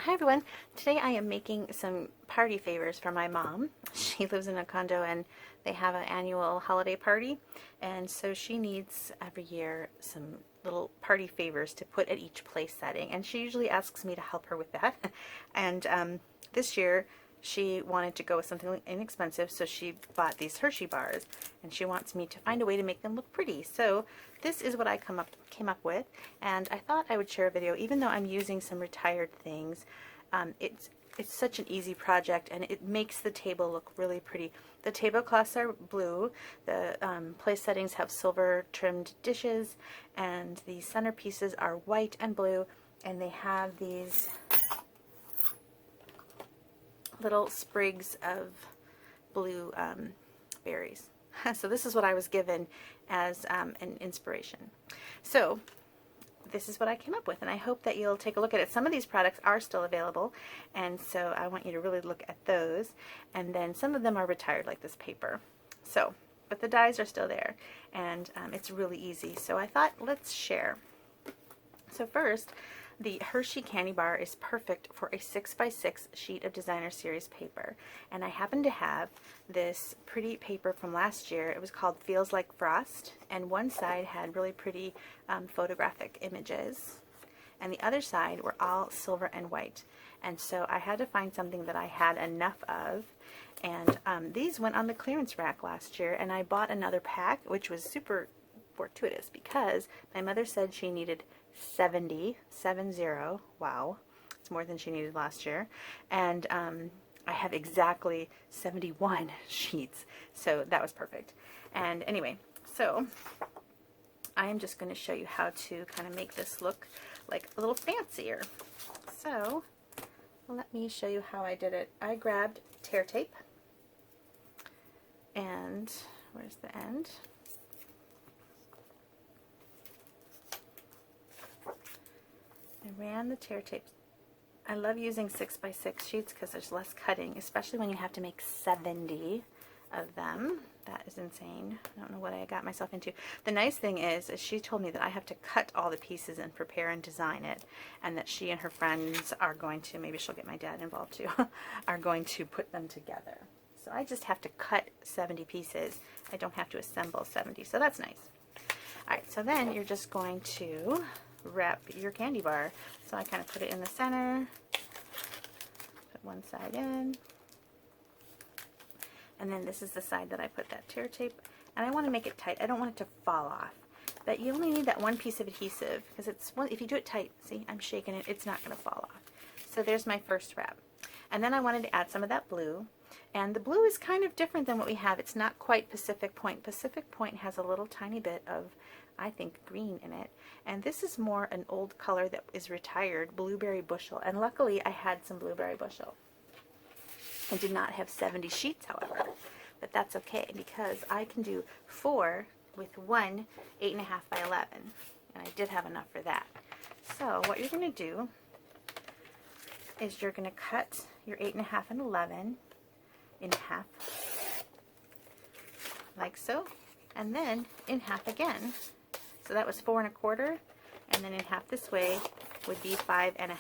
Hi everyone. Today I am making some party favors for my mom. She lives in a condo and they have an annual holiday party, and so she needs every year some little party favors to put at each place setting, and she usually asks me to help her with that. And this year she wanted to go with something inexpensive, so she bought these Hershey bars, and she wants me to find a way to make them look pretty. So this is what I came up with, and I thought I would share a video, even though I'm using some retired things. It's such an easy project, and it makes the table look really pretty. The tablecloths are blue, the place settings have silver trimmed dishes, and the centerpieces are white and blue, and they have these little sprigs of blue berries. So this is what I was given as an inspiration. So this is what I came up with, and I hope that you'll take a look at it. Some of these products are still available, and so I want you to really look at those. And then some of them are retired, like this paper. So, but the dies are still there, and it's really easy. So I thought, let's share. So first, the Hershey candy bar is perfect for a 6x6 sheet of designer series paper, and I happen to have this pretty paper from last year. It was called Feels Like Frost, and one side had really pretty photographic images, and the other side were all silver and white. And so I had to find something that I had enough of, and these went on the clearance rack last year, and I bought another pack, which was super fortuitous because my mother said she needed 70, wow, it's more than she needed last year, and I have exactly 71 sheets, so that was perfect. And anyway, so I am just going to show you how to kind of make this look like a little fancier. So let me show you how I did it. I grabbed tear tape, and where's the end? I ran the tear tape. I love using 6x6 sheets because there's less cutting, especially when you have to make 70 of them. That is insane. I don't know what I got myself into. The nice thing is she told me that I have to cut all the pieces and prepare and design it, and that she and her friends are going to, maybe she'll get my dad involved too, are going to put them together. So I just have to cut 70 pieces. I don't have to assemble 70, so that's nice. Alright, so then you're just going to wrap your candy bar. So I kind of put it in the center, put one side in, and then this is the side that I put that tear tape, and I want to make it tight. I don't want it to fall off, but you only need that one piece of adhesive, because it's if you do it tight, see, I'm shaking it, it's not going to fall off. So there's my first wrap. And then I wanted to add some of that blue, and the blue is kind of different than what we have. It's not quite Pacific Point. Pacific Point has a little tiny bit of, I think, green in it, and this is more an old color that is retired, blueberry bushel, and luckily I had some blueberry bushel. I did not have 70 sheets, however, but that's okay because I can do 4 with one 8.5 by 11, and I did have enough for that. So what you're going to do is you're going to cut your 8.5 and 11 in half, like so, and then in half again. So that was 4 1/4, and then in half this way would be 5 1/2.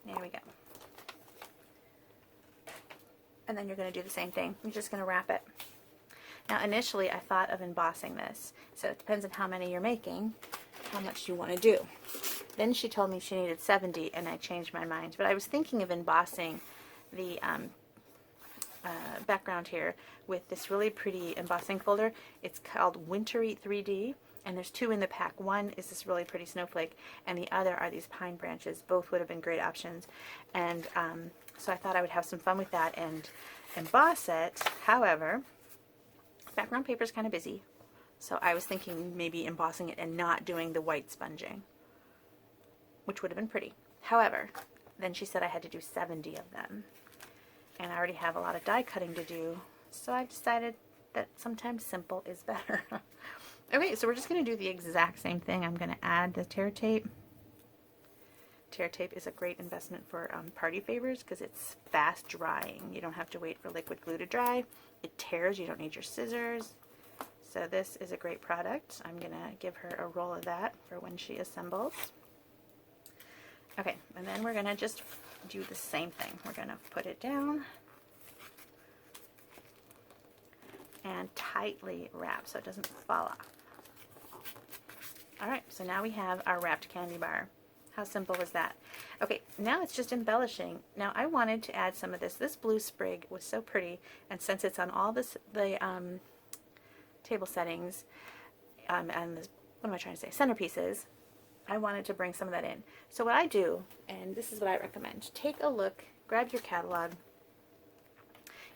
There we go. And then you're going to do the same thing. You're just going to wrap it. Now initially I thought of embossing this, so it depends on how many you're making, how much you want to do. Then she told me she needed 70, and I changed my mind. But I was thinking of embossing the background here with this really pretty embossing folder. It's called Wintry 3D, and there's 2 in the pack. One is this really pretty snowflake, and the other are these pine branches. Both would have been great options, and so I thought I would have some fun with that and emboss it. However, background paper is kind of busy, so I was thinking maybe embossing it and not doing the white sponging, which would have been pretty. However, then she said I had to do 70 of them, and I already have a lot of die cutting to do, so I decided that sometimes simple is better. Okay, so we're just going to do the exact same thing. I'm going to add the tear tape. Tear tape is a great investment for party favors because it's fast drying. You don't have to wait for liquid glue to dry. It tears. You don't need your scissors. So this is a great product. I'm going to give her a roll of that for when she assembles. Okay, and then we're going to just do the same thing. We're going to put it down and tightly wrap so it doesn't fall off. Alright, so now we have our wrapped candy bar. How simple was that? Okay, now it's just embellishing. Now I wanted to add some of this. This blue sprig was so pretty, and since it's on all the table settings and the, what am I trying to say, centerpieces, I wanted to bring some of that in. So what I do, and this is what I recommend, take a look, grab your catalog,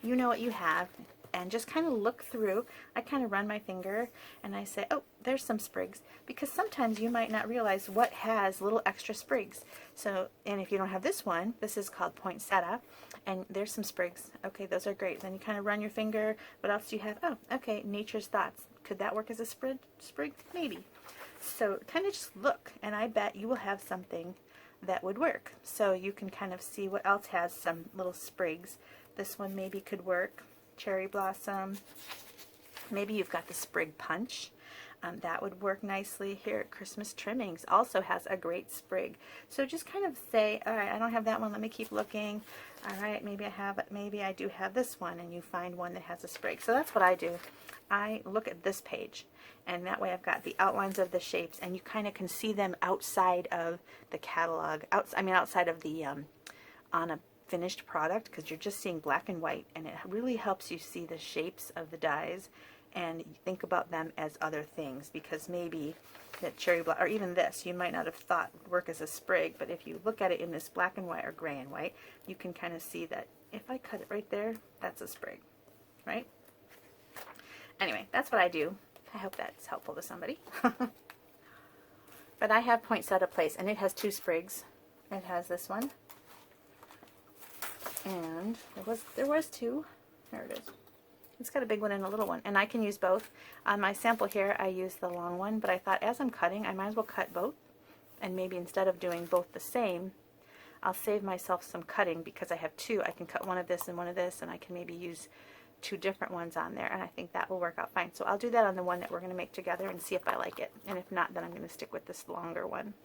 you know what you have, and just kind of look through. I kind of run my finger and I say, oh, there's some sprigs, because sometimes you might not realize what has little extra sprigs. So, and if you don't have this one, this is called poinsettia, and there's some sprigs. Okay, those are great. Then you kind of run your finger. What else do you have? Oh, okay, nature's thoughts. Could that work as a sprig? Maybe. So kind of just look, and I bet you will have something that would work. So you can kind of see what else has some little sprigs. This one maybe could work. Cherry blossom. Maybe you've got the sprig punch. That would work nicely. Here at Christmas Trimmings also has a great sprig. So just kind of say, all right, I don't have that one. Let me keep looking. All right, maybe I have it. Maybe I do have this one, and you find one that has a sprig. So that's what I do. I look at this page, and that way I've got the outlines of the shapes, and you kind of can see them outside of the catalog. Outside of the on a finished product, because you're just seeing black and white, and it really helps you see the shapes of the dies and think about them as other things, because maybe that cherry blossom, or even this, you might not have thought would work as a sprig, but if you look at it in this black and white or gray and white, you can kind of see that if I cut it right there, that's a sprig, right? Anyway, that's what I do. I hope that's helpful to somebody. But I have poinsettia place, and it has two sprigs. It has this one, and there was two. There it is. It's got a big one and a little one, and I can use both. On my sample here, I use the long one, but I thought as I'm cutting, I might as well cut both, and maybe instead of doing both the same, I'll save myself some cutting, because I have two. I can cut one of this and one of this, and I can maybe use two different ones on there, and I think that will work out fine. So I'll do that on the one that we're going to make together and see if I like it, and if not, then I'm going to stick with this longer one,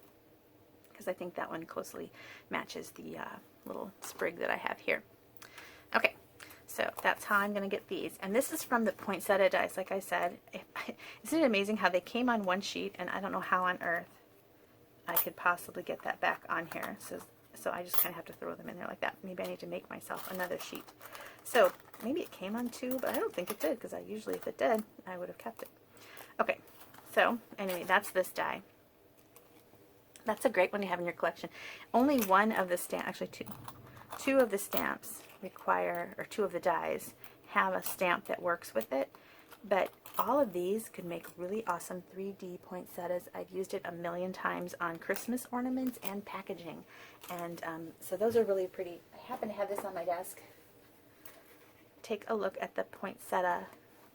because I think that one closely matches the little sprig that I have here. Okay. So that's how I'm going to get these. And this is from the poinsettia dies, like I said. Isn't it amazing how they came on one sheet, and I don't know how on earth I could possibly get that back on here. So I just kind of have to throw them in there like that. Maybe I need to make myself another sheet. So maybe it came on two, but I don't think it did, because usually if it did, I would have kept it. Okay, so anyway, that's this die. That's a great one to have in your collection. Only one of the stamps, actually two of the stamps require, or two of the dies have a stamp that works with it, but all of these could make really awesome 3D poinsettias. I've used it a million times on Christmas ornaments and packaging, and so those are really pretty. I happen to have this on my desk. Take a look at the poinsettia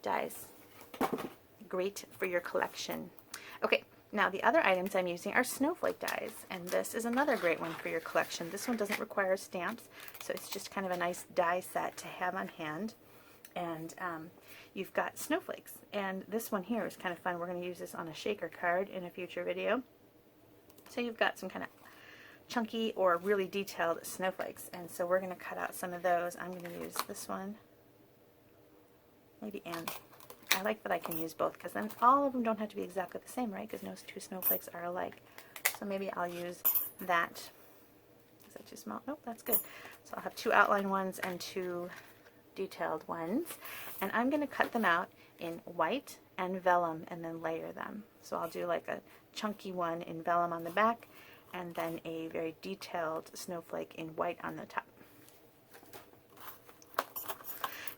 dies. Great for your collection. Okay, now the other items I'm using are snowflake dies, and this is another great one for your collection. This one doesn't require stamps, so it's just kind of a nice die set to have on hand. And you've got snowflakes, and this one here is kind of fun. We're going to use this on a shaker card in a future video. So you've got some kind of chunky or really detailed snowflakes, and so we're going to cut out some of those. I'm going to use this one, maybe, and I like that I can use both, because then all of them don't have to be exactly the same, right? Because no two snowflakes are alike. So maybe I'll use that. Is that too small? Nope, that's good. So I'll have two outline ones and two detailed ones. And I'm going to cut them out in white and vellum and then layer them. So I'll do like a chunky one in vellum on the back, and then a very detailed snowflake in white on the top.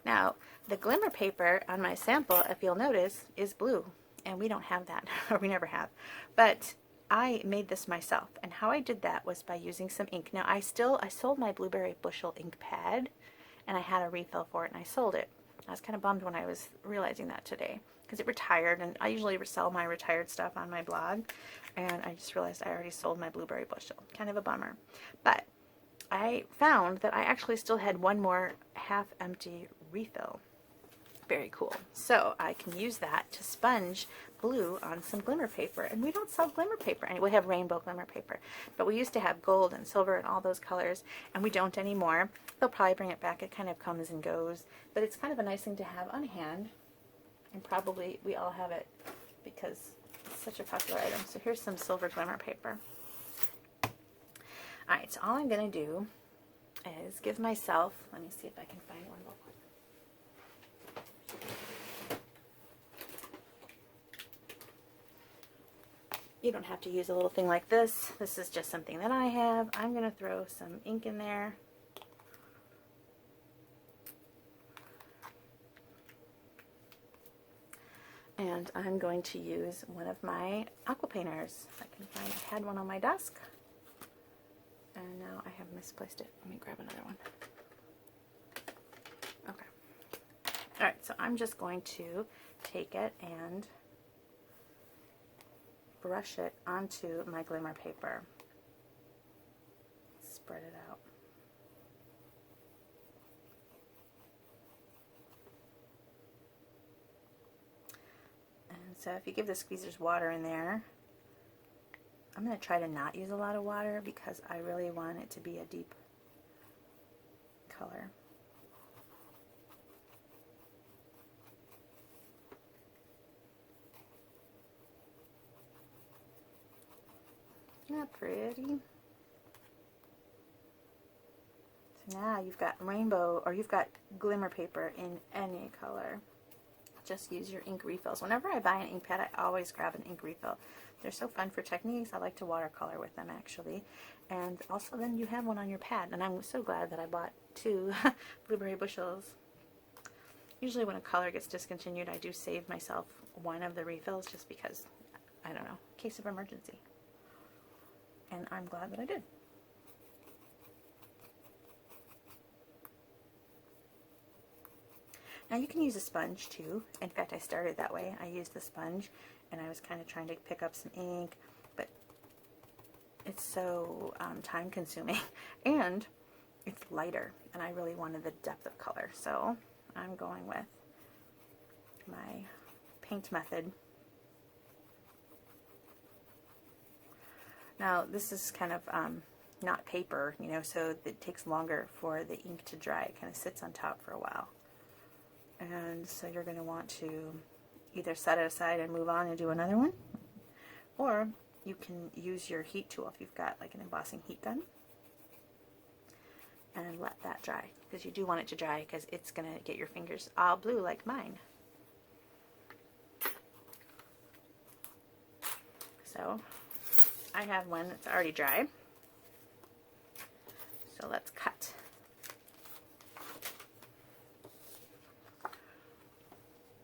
Now, the glimmer paper on my sample, if you'll notice, is blue, and we don't have that, or we never have. But I made this myself, and how I did that was by using some ink. Now, I sold my blueberry bushel ink pad, and I had a refill for it, and I sold it. I was kind of bummed when I was realizing that today, because it retired, and I usually sell my retired stuff on my blog, and I just realized I already sold my blueberry bushel. Kind of a bummer. But I found that I actually still had one more half-empty refill. Very cool. So I can use that to sponge blue on some glimmer paper. And we don't sell glimmer paper. And we have rainbow glimmer paper. But we used to have gold and silver and all those colors. And we don't anymore. They'll probably bring it back. It kind of comes and goes. But it's kind of a nice thing to have on hand. And probably we all have it because it's such a popular item. So here's some silver glimmer paper. Alright, so all I'm going to do is give myself, let me see if I can find one real quick. You don't have to use a little thing like this. This is just something that I have. I'm going to throw some ink in there. And I'm going to use one of my aqua painters. I can find, I had one on my desk. And now I have misplaced it. Let me grab another one. Okay. Alright, so I'm just going to take it and brush it onto my glimmer paper. Spread it out. And so if you give the squeezers water in there, I'm going to try to not use a lot of water because I really want it to be a deep color. Isn't that pretty? So now you've got rainbow, or you've got glimmer paper in any color. Just use your ink refills. Whenever I buy an ink pad, I always grab an ink refill. They're so fun for techniques. I like to watercolor with them actually. And also then you have one on your pad. And I'm so glad that I bought 2 blueberry bushels. Usually when a color gets discontinued, I do save myself one of the refills just because, I don't know, case of emergency. And I'm glad that I did. Now you can use a sponge too. In fact, I started that way. I used the sponge and I was kind of trying to pick up some ink, but it's so time consuming and it's lighter and I really wanted the depth of color. So I'm going with my paint method. Now this is kind of not paper, you know, so it takes longer for the ink to dry. It kind of sits on top for a while. And so you're going to want to either set it aside and move on and do another one, or you can use your heat tool if you've got like an embossing heat gun and let that dry, because you do want it to dry because it's going to get your fingers all blue like mine. So I have one that's already dry, so let's cut.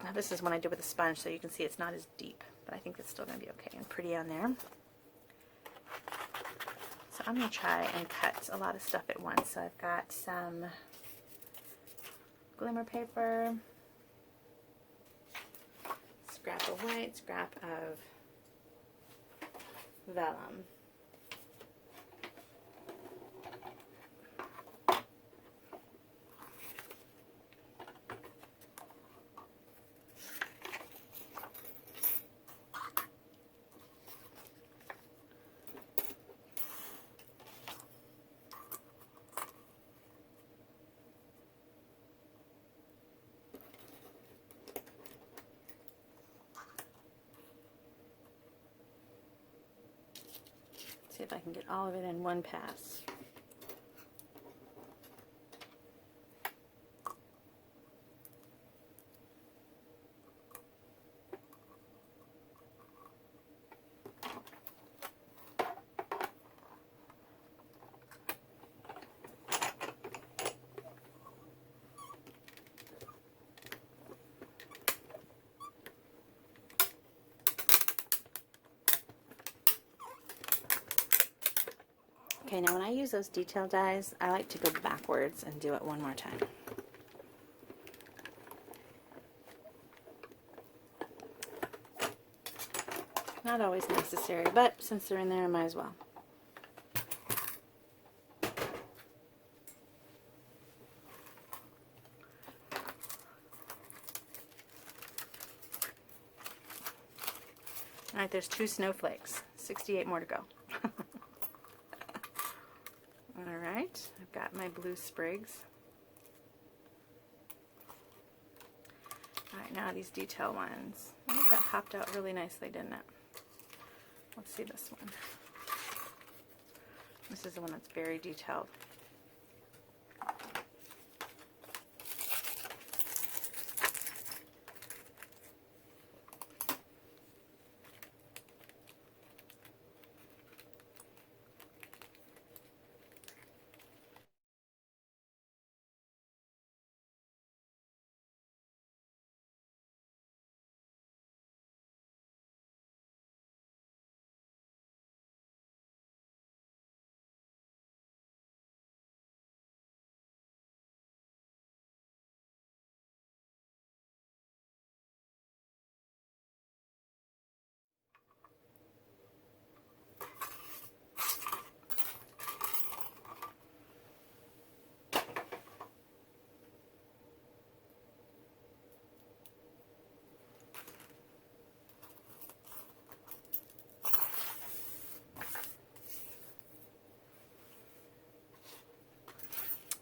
Now this is one I did with a sponge, so you can see it's not as deep, but I think it's still going to be okay and pretty on there. So I'm going to try and cut a lot of stuff at once. So I've got some glimmer paper, scrap of white, scrap of vellum. See if I can get all of it in one pass. Okay, now when I use those detail dies, I like to go backwards and do it one more time. Not always necessary, but since they're in there, I might as well. All right, there's 2 snowflakes, 68 more to go. All right, I've got my blue sprigs. All right, now these detail ones. Oh, that popped out really nicely, didn't it? Let's see this one. This is the one that's very detailed.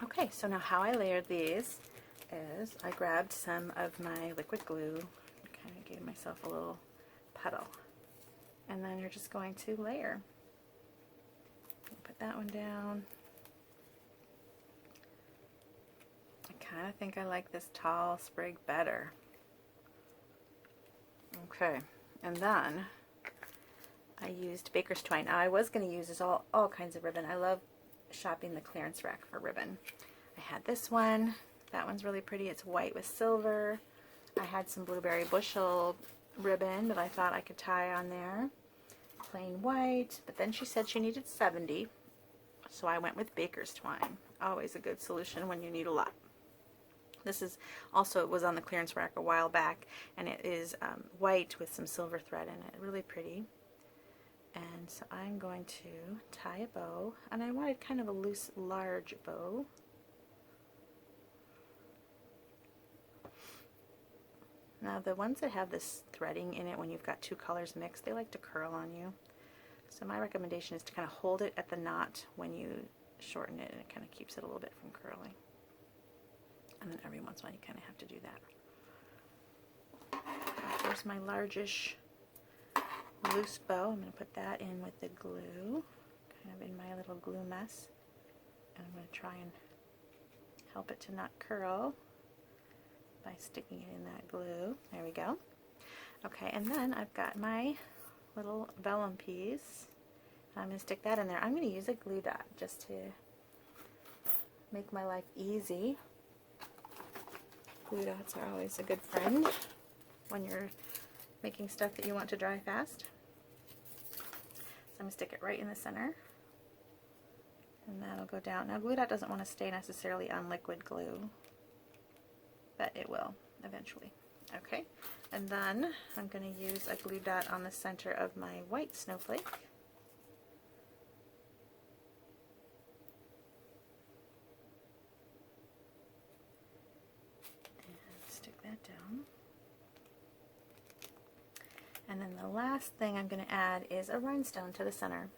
Okay, so now how I layered these is I grabbed some of my liquid glue, kind of gave myself a little puddle, and then you're just going to layer. Put that one down. I kind of think I like this tall sprig better. Okay, and then I used baker's twine. Now I was going to use this all kinds of ribbon. I love shopping the clearance rack for ribbon. I had this one. That one's really pretty. It's white with silver. I had some blueberry bushel ribbon that I thought I could tie on there. Plain white, but then she said she needed 70, so I went with baker's twine. Always a good solution when you need a lot. This is also, it was on the clearance rack a while back, and it is white with some silver thread in it. Really pretty. And so I'm going to tie a bow, and I wanted kind of a loose, large bow. Now the ones that have this threading in it, when you've got 2 colors mixed, they like to curl on you. So my recommendation is to kind of hold it at the knot when you shorten it, and it kind of keeps it a little bit from curling. And then every once in a while you kind of have to do that. Here's my largish loose bow. I'm going to put that in with the glue, kind of in my little glue mess. And I'm going to try and help it to not curl by sticking it in that glue. There we go. Okay, and then I've got my little vellum piece. I'm going to stick that in there. I'm going to use a glue dot just to make my life easy. Glue dots are always a good friend when you're making stuff that you want to dry fast. So I'm going to stick it right in the center, and that'll go down. Now glue dot doesn't want to stay necessarily on liquid glue, but it will eventually. Okay, and then I'm going to use a glue dot on the center of my white snowflake. Stick that down. And then the last thing I'm going to add is a rhinestone to the center.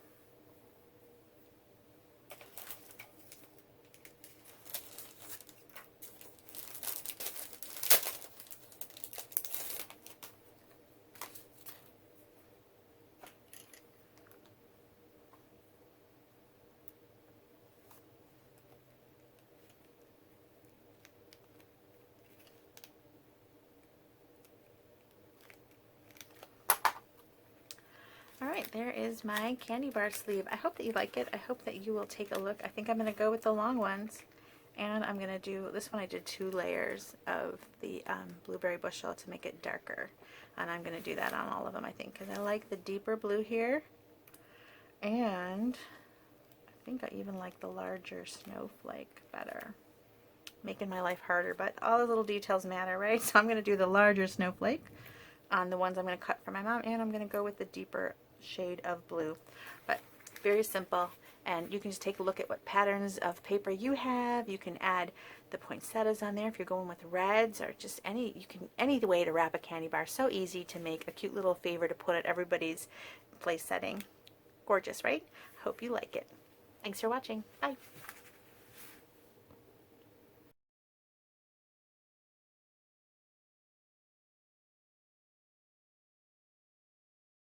Alright, there is my candy bar sleeve. I hope that you like it. I hope that you will take a look. I think I'm going to go with the long ones. And I'm going to do, this one I did 2 layers of the blueberry bushel to make it darker. And I'm going to do that on all of them, I think, because I like the deeper blue here. And I think I even like the larger snowflake better. Making my life harder, but all the little details matter, right? So I'm going to do the larger snowflake on the ones I'm going to cut for my mom, and I'm going to go with the deeper shade of blue. But very simple, And you can just take a look at what patterns of paper you have. You can add the poinsettias on there if you're going with reds, or just any way to wrap a candy bar. So easy to make a cute little favor to put at everybody's place setting. Gorgeous, right? Hope you like it. Thanks for watching. Bye.